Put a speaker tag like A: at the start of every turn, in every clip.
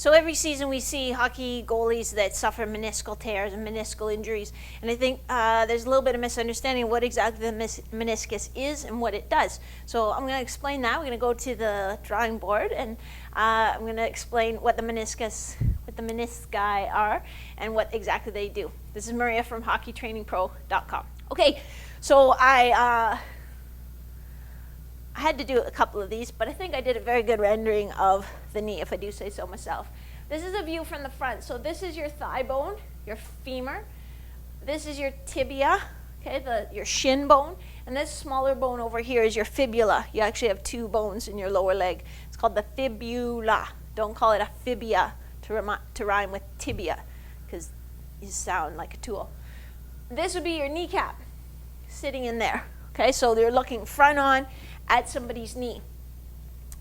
A: So every season we see hockey goalies that suffer meniscal tears and meniscal injuries. And I think there's a little bit of misunderstanding of what exactly the meniscus is and what it does. So I'm going to explain that. We're going to go to the drawing board, and I'm going to explain what the meniscus, what the menisci are, and what exactly they do. This is Maria from hockeytrainingpro.com. Okay, so I had to do a couple of these, but I think I did a very good rendering of the knee, if I do say so myself. This is a view from the front. So this is your thigh bone, your femur. This is your tibia, okay, your shin bone. And this smaller bone over here is your fibula. You actually have two bones in your lower leg. It's called the fibula. Don't call it a fibia to rhyme with tibia, because you sound like a tool. This would be your kneecap sitting in there. Okay, so they're looking front on at somebody's knee.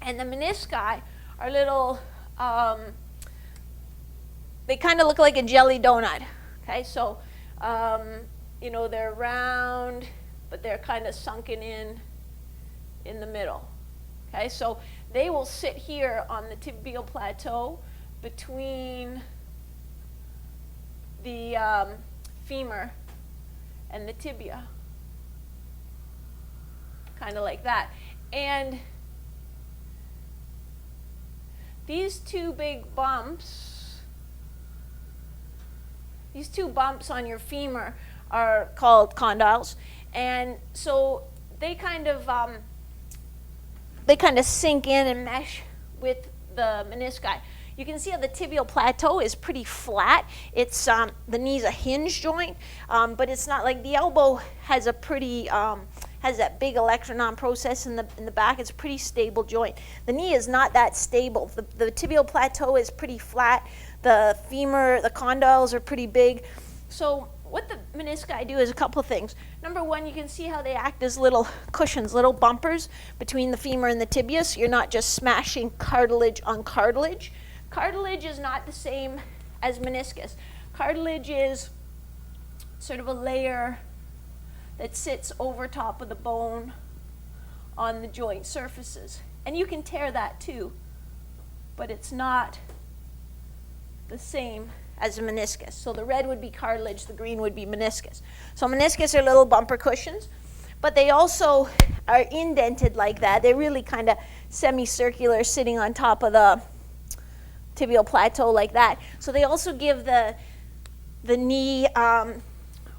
A: And the menisci are little, they kind of look like a jelly donut. Okay, so, they're round, but they're kind of sunken in the middle. Okay, so they will sit here on the tibial plateau between the femur and the tibia. Kind of like that. And these two big bumps, on your femur are called condyles. And so they kind of sink in and mesh with the menisci. You can see how the tibial plateau is pretty flat. It's the knee's a hinge joint, but it's not like the elbow has a pretty has that big electronon process in the back. It's a pretty stable joint. The knee is not that stable. The tibial plateau is pretty flat. The femur, the condyles are pretty big. So what the menisci do is a couple of things. Number one, you can see how they act as little cushions, little bumpers between the femur and the tibia, so you're not just smashing cartilage on cartilage. Cartilage is not the same as meniscus. Cartilage is sort of a layer that sits over top of the bone on the joint surfaces. And you can tear that too, but it's not the same as a meniscus. So the red would be cartilage, the green would be meniscus. So meniscus are little bumper cushions, but they also are indented like that. They're really kind of semicircular, sitting on top of the tibial plateau like that. So they also give the knee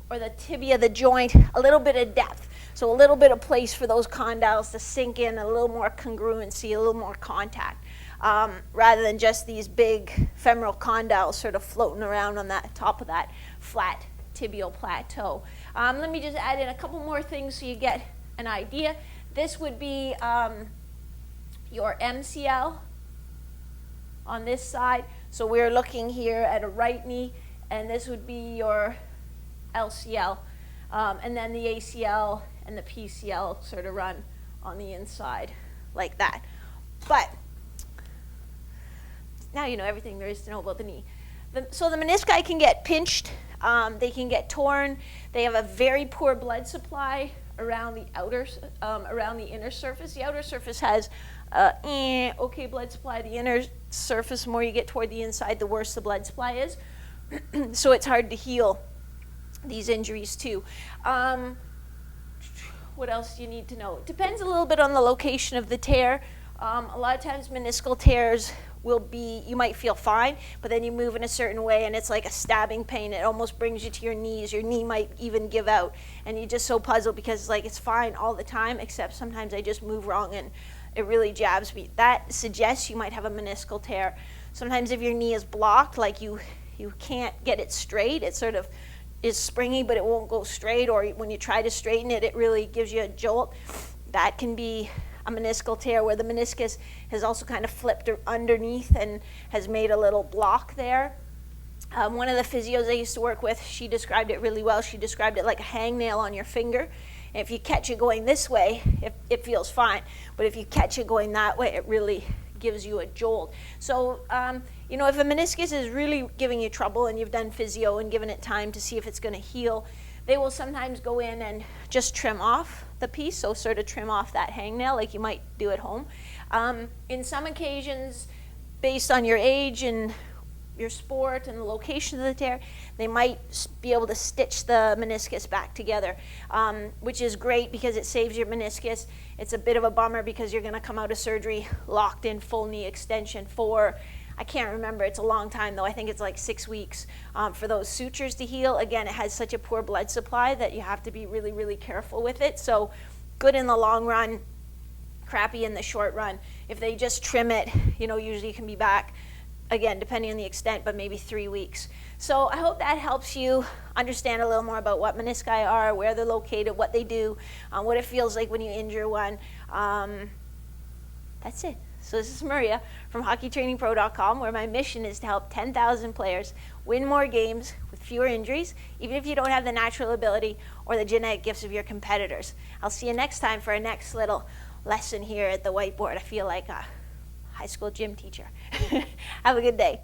A: or the tibia, the joint, a little bit of depth. So a little bit of place for those condyles to sink in, a little more congruency, a little more contact, rather than just these big femoral condyles sort of floating around on that top of that flat tibial plateau. Let me just add in a couple more things so you get an idea. This would be your MCL on this side. So we're looking here at a right knee, and this would be your LCL, and then the ACL and the PCL sort of run on the inside like that. But now you know everything there is to know about the knee. So the menisci can get pinched, they can get torn, they have a very poor blood supply around the around the inner surface. The outer surface has okay blood supply. The inner surface, the more you get toward the inside, the worse the blood supply is. So it's hard to heal these injuries too. What else do you need to know? It depends a little bit on the location of the tear. A lot of times meniscal tears will be, you might feel fine, but then you move in a certain way and it's like a stabbing pain. It almost brings you to your knees. Your knee might even give out, and you're just so puzzled because it's fine all the time, except sometimes I just move wrong and it really jabs me. That suggests you might have a meniscal tear. Sometimes if your knee is blocked, like you can't get it straight, it sort of is springy, but it won't go straight, or when you try to straighten it, it really gives you a jolt. That can be a meniscal tear where the meniscus has also kind of flipped underneath and has made a little block there. One of the physios I used to work with, she described it really well. She described it like a hangnail on your finger. And if you catch it going this way, it feels fine. But if you catch it going that way, it really gives you a jolt. So, if a meniscus is really giving you trouble and you've done physio and given it time to see if it's going to heal, they will sometimes go in and just trim off the piece, so sort of trim off that hangnail like you might do at home. In some occasions, based on your age and your sport and the location of the tear, they might be able to stitch the meniscus back together, which is great because it saves your meniscus. It's a bit of a bummer because you're going to come out of surgery locked in full knee extension for, I can't remember, it's a long time though. I think it's like 6 weeks for those sutures to heal. Again, it has such a poor blood supply that you have to be really, really careful with it. So good in the long run, crappy in the short run. If they just trim it, usually you can be back, again, depending on the extent, but maybe 3 weeks. So I hope that helps you understand a little more about what menisci are, where they're located, what they do, what it feels like when you injure one. That's it. So this is Maria from hockeytrainingpro.com, where my mission is to help 10,000 players win more games with fewer injuries, even if you don't have the natural ability or the genetic gifts of your competitors. I'll see you next time for our next little lesson here at the whiteboard. I feel like a high school gym teacher. Have a good day.